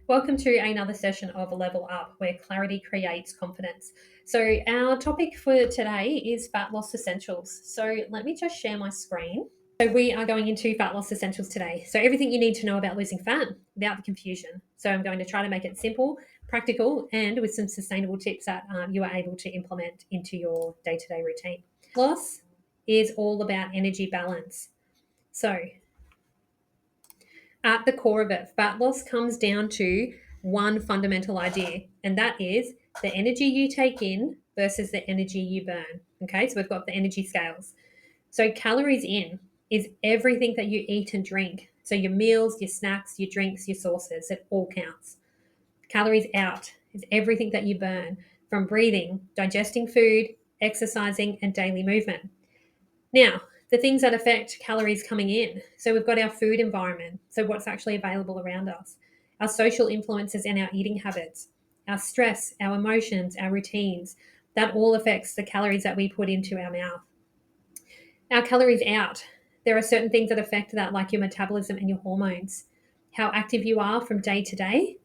Welcome to another session of Level Up, where clarity creates confidence. So, our topic for today is fat loss essentials. So, let me just share my screen. So, we are going into fat loss essentials today. So, everything you need to know about losing fat without the confusion. So, I'm going to try to make it simple, practical, and with some sustainable tips that you are able to implement into your day to day routine. Loss is all about energy balance. So, at the core of it, fat loss comes down to one fundamental idea, and that is the energy you take in versus the energy you burn. Okay, so we've got the energy scales. So, calories in is everything that you eat and drink. So, your meals, your snacks, your drinks, your sauces, it all counts. Calories out is everything that you burn from breathing, digesting food, exercising, and daily movement. Now, the things that affect calories coming in. So we've got our food environment. So what's actually available around us, our social influences and our eating habits, our stress, our emotions, our routines. That all affects the calories that we put into our mouth. Our calories out. There are certain things that affect that, like your metabolism and your hormones, how active you are from day to day,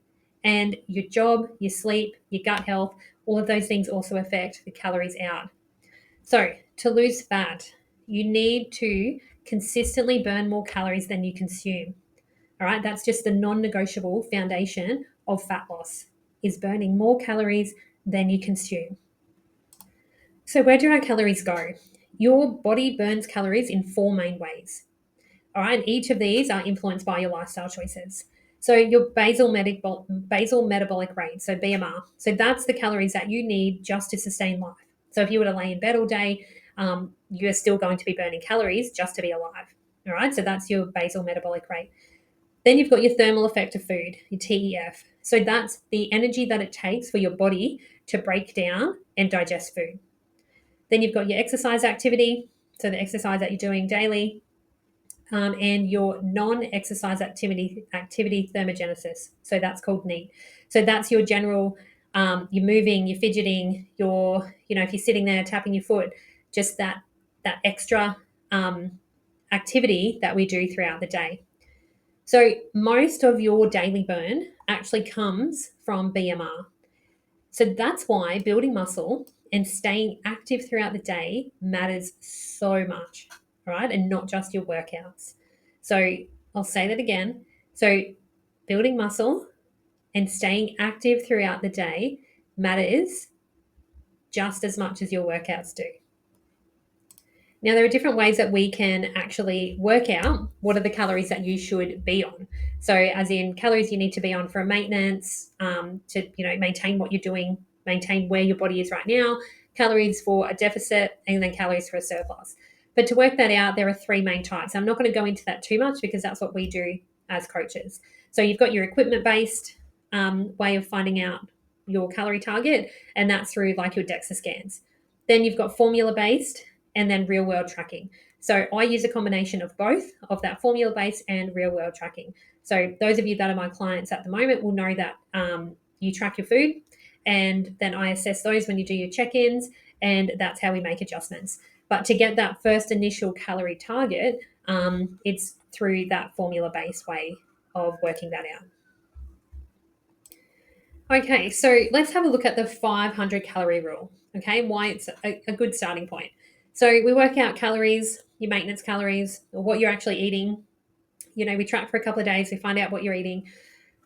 and your job, your sleep, your gut health. All of those things also affect the calories out. So, to lose fat, you need to consistently burn more calories than you consume. All right, that's just the non negotiable foundation of fat loss is burning more calories than you consume. So, where do our calories go? Your body burns calories in four main ways. All right, and each of these are influenced by your lifestyle choices. So, your basal metabolic rate, so BMR, so that's the calories that you need just to sustain life. So, if you were to lay in bed all day, you're still going to be burning calories just to be alive. All right, so that's your basal metabolic rate. Then you've got your thermal effect of food, your TEF. So, that's the energy that it takes for your body to break down and digest food. Then you've got your exercise activity, so the exercise that you're doing daily, and your non-exercise activity thermogenesis. So that's called NEAT. So that's your general, you're moving, you're fidgeting, if you're sitting there tapping your foot, just that extra activity that we do throughout the day. So most of your daily burn actually comes from BMR. So that's why building muscle and staying active throughout the day matters so much, right? And not just your workouts. So I'll say that again. So building muscle and staying active throughout the day matters just as much as your workouts do. Now, there are different ways that we can actually work out what are the calories that you should be on. So, as in calories you need to be on for a maintenance, to maintain what you're doing, maintain where your body is right now, calories for a deficit, and then calories for a surplus. But to work that out, there are three main types. I'm not going to go into that too much because that's what we do as coaches. So, you've got your equipment based way of finding out your calorie target, and that's through like your DEXA scans. Then you've got formula based and then real world tracking. So I use a combination of both of that formula based and real world tracking. So those of you that are my clients at the moment will know that you track your food, and then I assess those when you do your check-ins, and that's how we make adjustments. But to get that first initial calorie target, it's through that formula based way of working that out. Okay, so let's have a look at the 500 calorie rule. Okay, why it's a good starting point. So we work out calories, your maintenance calories, or what you're actually eating. We track for a couple of days, we find out what you're eating,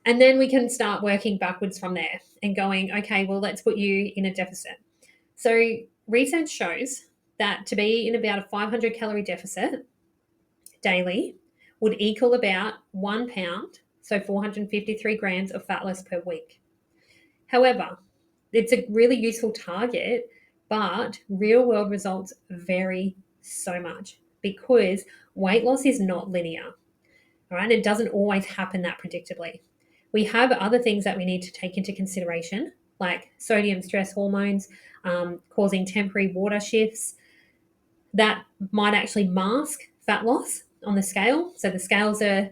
and then we can start working backwards from there and going, okay, well, let's put you in a deficit. So research shows that to be in about a 500 calorie deficit daily would equal about 1 pound, so 453 grams of fat loss per week. However, it's a really useful target, but real world results vary so much because weight loss is not linear, all right? It doesn't always happen that predictably. We have other things that we need to take into consideration, like sodium stress hormones, causing temporary water shifts that might actually mask fat loss on the scale. So the scales are,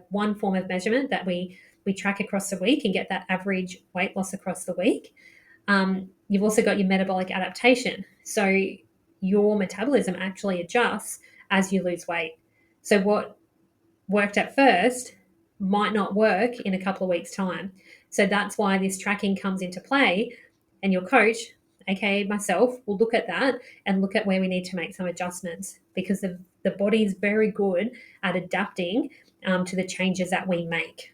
one form of measurement that we track across the week and get that average weight loss across the week. You've also got your metabolic adaptation. So your metabolism actually adjusts as you lose weight. So what worked at first might not work in a couple of weeks' time. So that's why this tracking comes into play. And your coach, aka myself, will look at that and look at where we need to make some adjustments, because the body is very good at adapting to the changes that we make.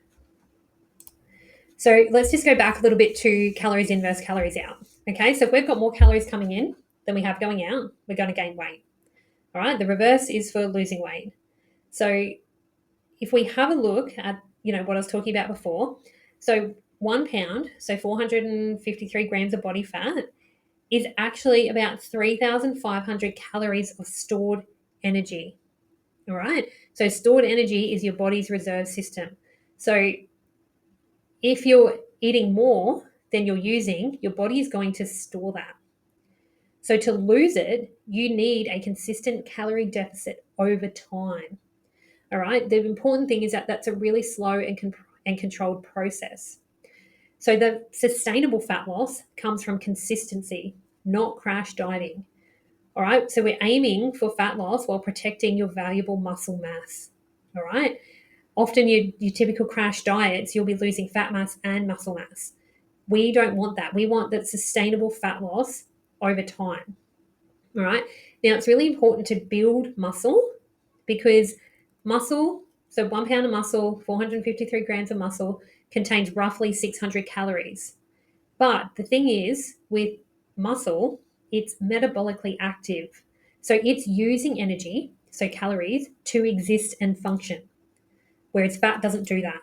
So let's just go back a little bit to calories in versus calories out. Okay, so if we've got more calories coming in than we have going out, we're going to gain weight. All right, the reverse is for losing weight. So if we have a look at, what I was talking about before, so 1 pound, so 453 grams of body fat, is actually about 3,500 calories of stored energy. All right, so stored energy is your body's reserve system. So if you're eating more than you're using, your body is going to store that. So to lose it, you need a consistent calorie deficit over time. All right. The important thing is that that's a really slow and controlled process. So the sustainable fat loss comes from consistency, not crash dieting. All right. So we're aiming for fat loss while protecting your valuable muscle mass. All right. Often your typical crash diets, you'll be losing fat mass and muscle mass. We don't want that. We want that sustainable fat loss over time. All right. Now, it's really important to build muscle, because muscle, so 1 pound of muscle, 453 grams of muscle, contains roughly 600 calories. But the thing is, with muscle, it's metabolically active. So it's using energy, so calories, to exist and function, whereas fat doesn't do that.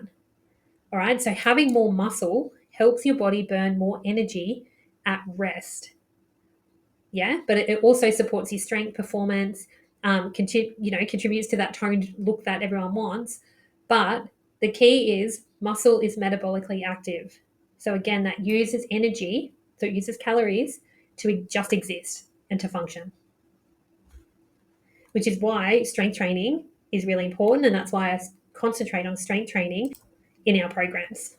All right. So having more muscle helps your body burn more energy at rest. Yeah, but it also supports your strength, performance, contributes to that toned look that everyone wants. But the key is muscle is metabolically active. So again, that uses energy, so it uses calories to just exist and to function, which is why strength training is really important. And that's why I concentrate on strength training in our programs.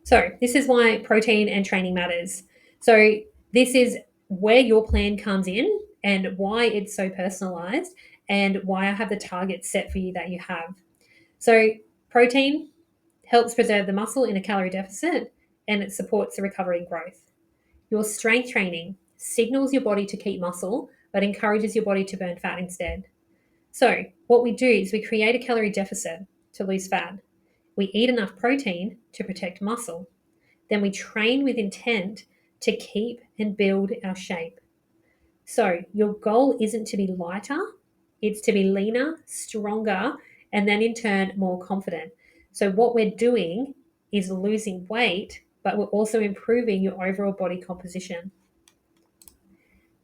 So this is why protein and training matters. So this is where your plan comes in and why it's so personalized and why I have the targets set for you that you have. So protein helps preserve the muscle in a calorie deficit, and it supports the recovery and growth. Your strength training signals your body to keep muscle but encourages your body to burn fat instead. So what we do is we create a calorie deficit to lose fat. We eat enough protein to protect muscle. Then we train with intent to keep and build our shape. So your goal isn't to be lighter, it's to be leaner, stronger, and then in turn more confident. So what we're doing is losing weight, but we're also improving your overall body composition.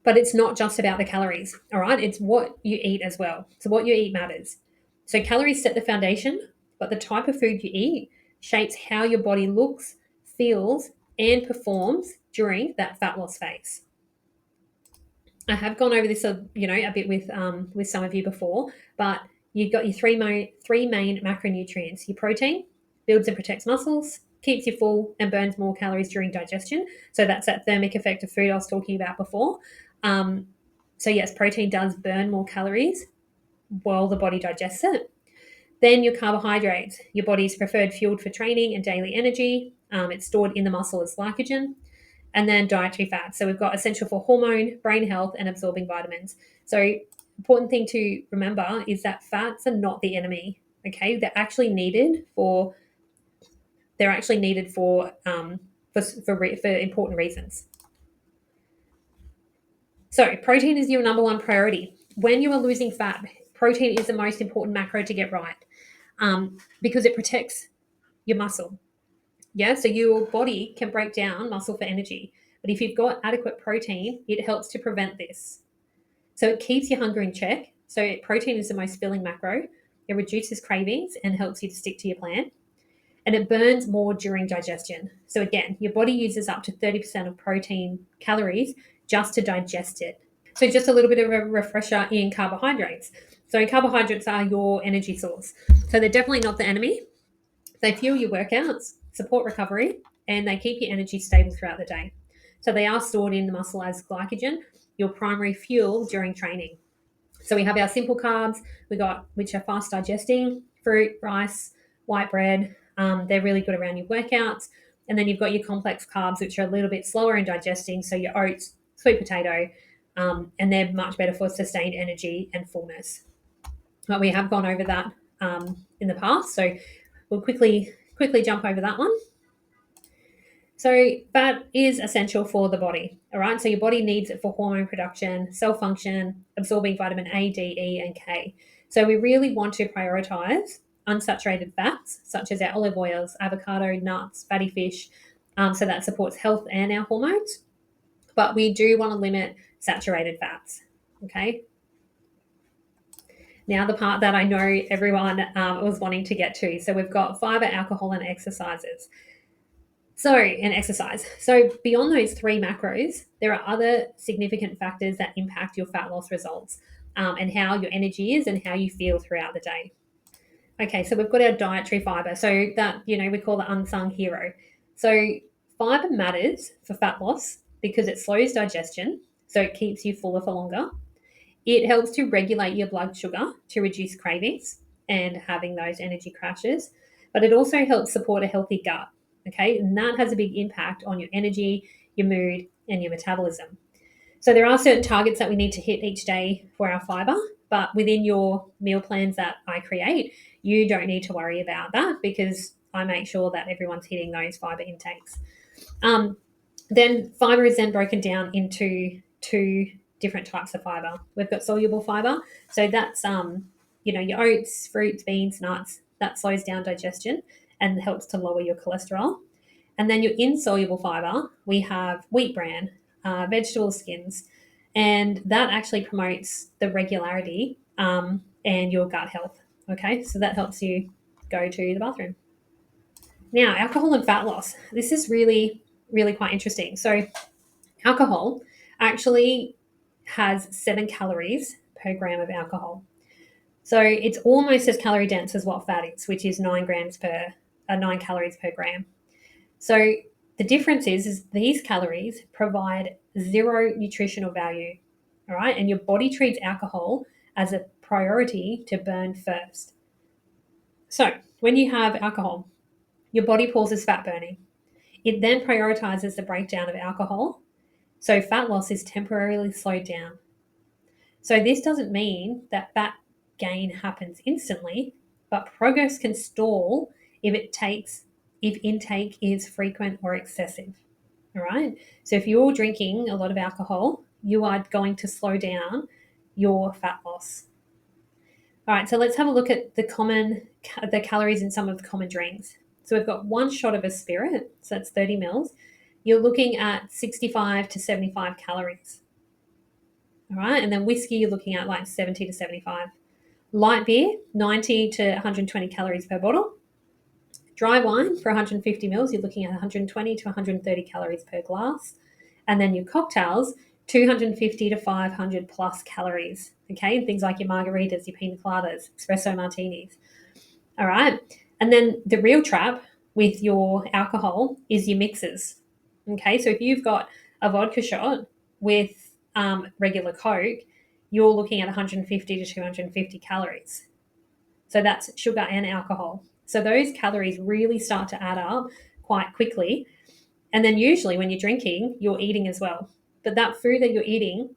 But it's not just about the calories, all right? It's what you eat as well. So what you eat matters. So calories set the foundation, but the type of food you eat shapes how your body looks, feels, and performs during that fat loss phase. I have gone over this, a bit with some of you before, but you've got your three main macronutrients. Your protein builds and protects muscles, keeps you full, and burns more calories during digestion. So that's that thermic effect of food I was talking about before. So yes, protein does burn more calories while the body digests it. Then your carbohydrates, your body's preferred fuel for training and daily energy. It's stored in the muscle as glycogen. And then dietary fats. So we've got essential for hormone, brain health, and absorbing vitamins. So important thing to remember is that fats are not the enemy. Okay, they're actually needed for important reasons. So protein is your number one priority. When you are losing fat, protein is the most important macro to get right, because it protects your muscle. Yeah, so your body can break down muscle for energy. But if you've got adequate protein, it helps to prevent this. So it keeps your hunger in check. So protein is the most filling macro. It reduces cravings and helps you to stick to your plan. And it burns more during digestion. So again, your body uses up to 30% of protein calories just to digest it. So just a little bit of a refresher in carbohydrates. So carbohydrates are your energy source. So they're definitely not the enemy. They fuel your workouts, support recovery, and they keep your energy stable throughout the day. So they are stored in the muscle as glycogen, your primary fuel during training. So we have our simple carbs, which are fast digesting: fruit, rice, white bread. They're really good around your workouts. And then you've got your complex carbs, which are a little bit slower in digesting. So your oats, sweet potato, and they're much better for sustained energy and fullness. But we have gone over that in the past, so we'll quickly jump over that one. So fat is essential for the body, all right? So your body needs it for hormone production, cell function, absorbing vitamin A, D, E, and K. So we really want to prioritize unsaturated fats, such as our olive oils, avocado, nuts, fatty fish, so that supports health and our hormones. But we do want to limit saturated fats, okay? Now, the part that I know everyone was wanting to get to. So we've got fiber, alcohol, and exercises. And exercise. So beyond those three macros, there are other significant factors that impact your fat loss results and how your energy is and how you feel throughout the day. Okay, so we've got our dietary fiber. So that, we call the unsung hero. So fiber matters for fat loss because it slows digestion, so it keeps you fuller for longer. It helps to regulate your blood sugar to reduce cravings and having those energy crashes, but it also helps support a healthy gut. Okay, and that has a big impact on your energy, your mood, and your metabolism. So there are certain targets that we need to hit each day for our fiber, but within your meal plans that I create, you don't need to worry about that because I make sure that everyone's hitting those fiber intakes. Then fiber is then broken down into two different types of fiber. We've got soluble fiber, so that's your oats, fruits, beans, nuts. That slows down digestion and helps to lower your cholesterol. And then your insoluble fiber, we have wheat bran, vegetable skins, and that actually promotes the regularity and your gut health. Okay, so that helps you go to the bathroom. Now, alcohol and fat loss. This is really, really quite interesting. So, alcohol actually has 7 calories per gram of alcohol. So it's almost as calorie dense as what fat is, which is 9 calories per gram. So the difference is these calories provide zero nutritional value, all right? And your body treats alcohol as a priority to burn first. So when you have alcohol, your body pauses fat burning. It then prioritizes the breakdown of alcohol. So fat loss is temporarily slowed down. So this doesn't mean that fat gain happens instantly, but progress can stall if intake is frequent or excessive. All right. So if you're drinking a lot of alcohol, you are going to slow down your fat loss. All right. So let's have a look at the calories in some of the common drinks. So we've got 1 shot of a spirit, so that's 30 mils. You're looking at 65 to 75 calories. All right. And then whiskey, you're looking at like 70 to 75. Light beer, 90 to 120 calories per bottle. Dry wine for 150 mils, you're looking at 120 to 130 calories per glass. And then your cocktails, 250 to 500 plus calories. Okay. Things like your margaritas, your pina coladas, espresso martinis. All right. And then the real trap with your alcohol is your mixes. Okay. So if you've got a vodka shot with regular Coke, you're looking at 150 to 250 calories. So that's sugar and alcohol. So those calories really start to add up quite quickly. And then usually when you're drinking, you're eating as well. But that food that you're eating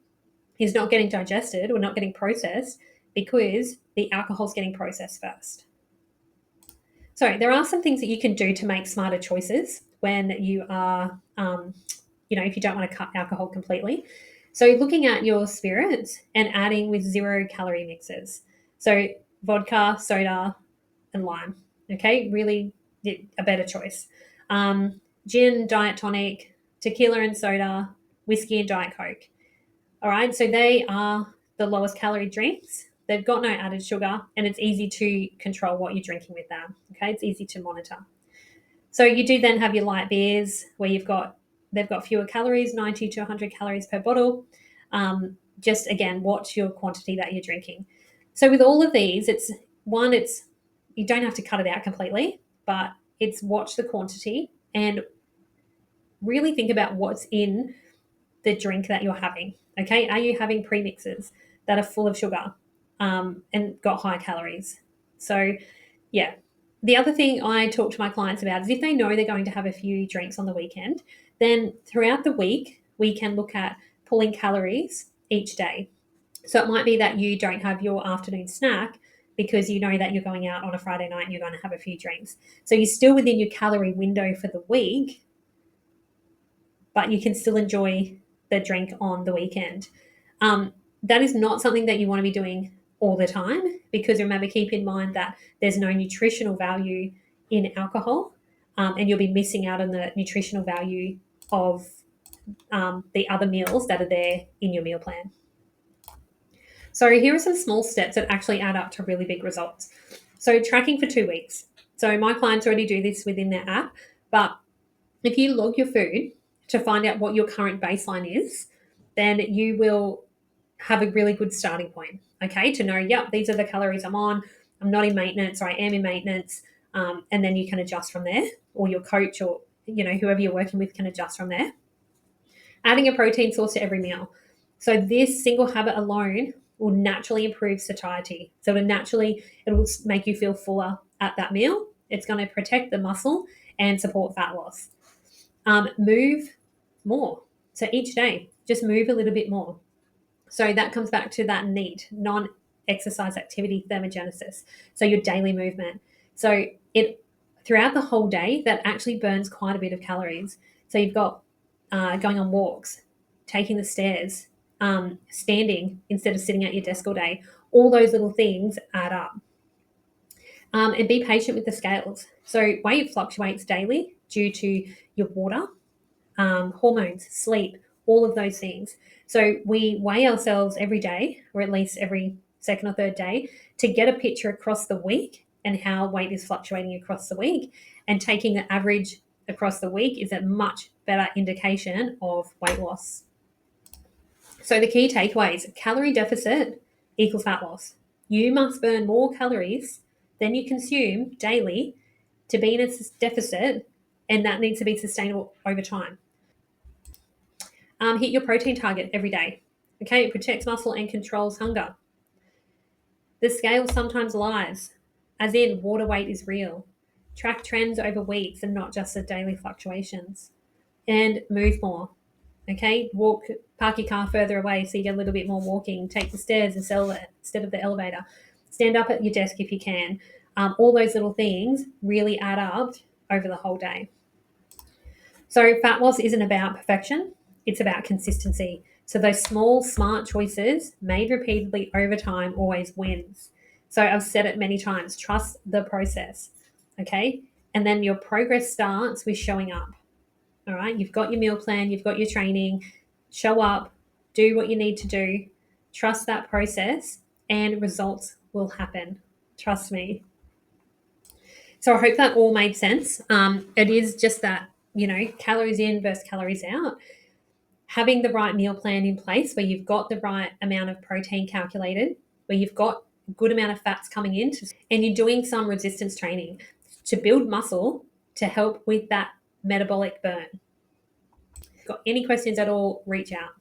is not getting digested or not getting processed because the alcohol is getting processed first. So there are some things that you can do to make smarter choices when you are, if you don't want to cut alcohol completely. So looking at your spirits and adding with 0 calorie mixes. So vodka, soda, and lime. Okay, really a better choice. Gin, diet tonic, tequila and soda, whiskey and diet Coke. All right, so they are the lowest calorie drinks. They've got no added sugar, and it's easy to control what you're drinking with them. Okay, it's easy to monitor. So you do then have your light beers where they've got fewer calories, 90 to 100 calories per bottle. Just again, watch your quantity that you're drinking. So with all of these, it's you don't have to cut it out completely, but it's watch the quantity and really think about what's in the drink that you're having. Okay, are you having premixes that are full of sugar and got high calories? So, yeah, The other thing I talk to my clients about is if they know they're going to have a few drinks on the weekend, then throughout the week, we can look at pulling calories each day. So it might be that you don't have your afternoon snack because you know that you're going out on a Friday night and you're going to have a few drinks. So you're still within your calorie window for the week, but you can still enjoy the drink on the weekend. That is not something that you want to be doing all the time, because remember, keep in mind that there's no nutritional value in alcohol, and you'll be missing out on the nutritional value of the other meals that are there in your meal plan. So here are some small steps that actually add up to really big results. So tracking for 2 weeks. So my clients already do this within their app, but if you log your food to find out what your current baseline is, then you will have a really good starting point, okay, to know, yep, these are the calories I'm on. I'm not in maintenance, or I am in maintenance. And then you can adjust from there, or your coach, or whoever you're working with can adjust from there. Adding a protein source to every meal. So this single habit alone will naturally improve satiety. So it will make you feel fuller at that meal. It's going to protect the muscle and support fat loss. Move more. So each day, just move a little bit more. So that comes back to that NEAT, non-exercise activity thermogenesis. So your daily movement. So it throughout the whole day, that actually burns quite a bit of calories. So you've got going on walks, taking the stairs, standing instead of sitting at your desk all day. All those little things add up. And be patient with the scales. So weight fluctuates daily due to your water, hormones, sleep, all of those things. So we weigh ourselves every day, or at least every second or third day, to get a picture across the week and how weight is fluctuating across the week. And taking the average across the week is a much better indication of weight loss. So the key takeaways: calorie deficit equals fat loss. You must burn more calories than you consume daily to be in a deficit, and that needs to be sustainable over time. Hit your protein target every day. Okay, it protects muscle and controls hunger. The scale sometimes lies, as in water weight is real. Track trends over weeks and not just the daily fluctuations. And move more. Okay, park your car further away so you get a little bit more walking. Take the stairs instead of the elevator. Stand up at your desk if you can. All those little things really add up over the whole day. So fat loss isn't about perfection, it's about consistency. So those small, smart choices made repeatedly over time always wins. So I've said it many times, trust the process, okay? And then your progress starts with showing up, all right? You've got your meal plan, you've got your training, show up, do what you need to do, trust that process, and results will happen. Trust me. So I hope that all made sense. It is just that, calories in versus calories out. Having the right meal plan in place where you've got the right amount of protein calculated, where you've got a good amount of fats coming in, and you're doing some resistance training to build muscle to help with that metabolic burn. Got any questions at all, reach out.